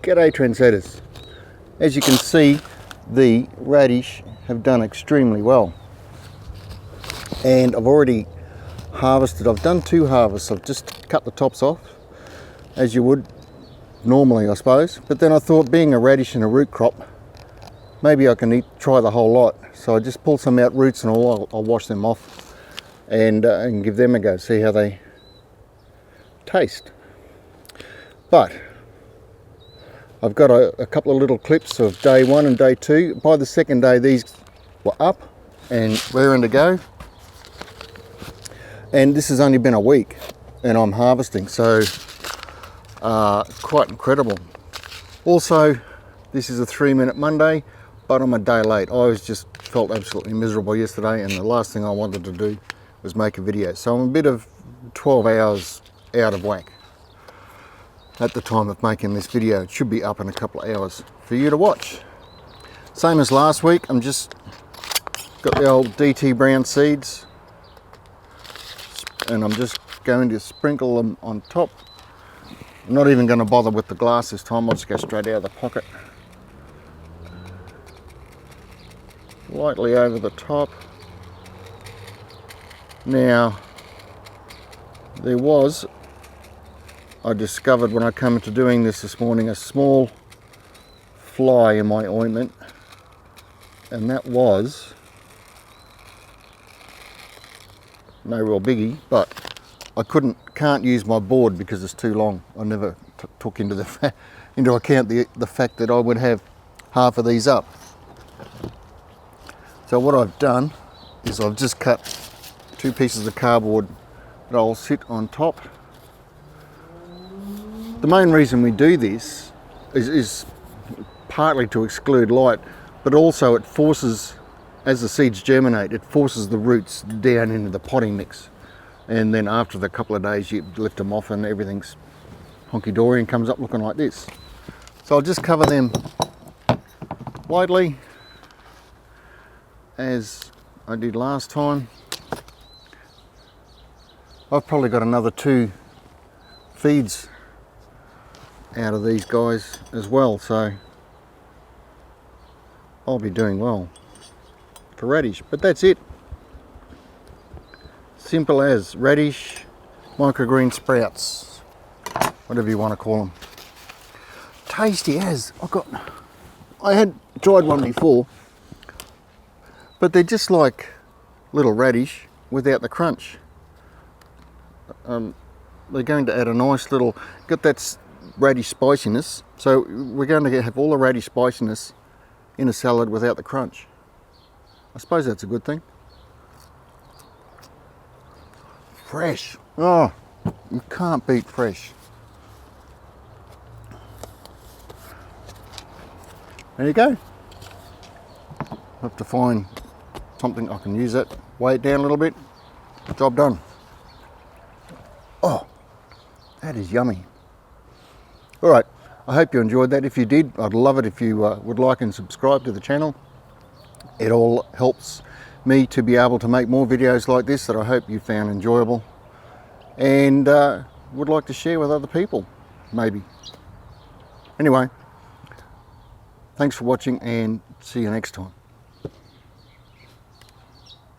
G'day trendsetters. As you can see, the radish have done extremely well, and I've already harvested. I've done 2 harvests. I've just cut the tops off as you would normally, I suppose, but then I thought, being a radish and a root crop, maybe I can try the whole lot. So I just pulled some out, roots and all. I'll wash them off and give them a go, see how they taste. But I've got a couple of little clips of day 1 and day 2. By the second day, these were up and raring to go. And this has only been a week and I'm harvesting, so quite incredible. Also, this is a 3-minute Monday, but I'm a day late. I just felt absolutely miserable yesterday, and the last thing I wanted to do was make a video. So I'm a bit of 12 hours out of whack at the time of making this video. It should be up in a couple of hours for you to watch. Same as last week, I'm just got the old DT brown seeds, and I'm just going to sprinkle them on top. I'm not even going to bother with the glass this time. I'll just go straight out of the pocket. Lightly over the top. Now, I discovered when I came into doing this morning, a small fly in my ointment, and that was no real biggie, but I can't use my board because it's too long. I never took into account the fact that I would have half of these up. So what I've done is I've just cut 2 pieces of cardboard that I'll sit on top. The main reason we do this is partly to exclude light, but also it forces, as the seeds germinate, it forces the roots down into the potting mix. And then after the couple of days, you lift them off and everything's honky-dory and comes up looking like this. So I'll just cover them lightly, as I did last time. I've probably got another 2 feeds out of these guys as well, so I'll be doing well for radish. But that's it. Simple as radish, microgreen sprouts, whatever you want to call them. Tasty as. I had tried one before, but they're just like little radish without the crunch. They're going to add a nice little, got that radish spiciness, so we're going to have all the radish spiciness in a salad without the crunch. I suppose that's a good thing. Fresh. Oh, you can't beat fresh. There you go. I have to find something I can use it, weigh it down a little bit, job done. Oh, that is yummy. All right, I hope you enjoyed that. If you did, I'd love it if you would like and subscribe to the channel. It all helps me to be able to make more videos like this that I hope you found enjoyable and would like to share with other people, maybe. Anyway, thanks for watching and see you next time.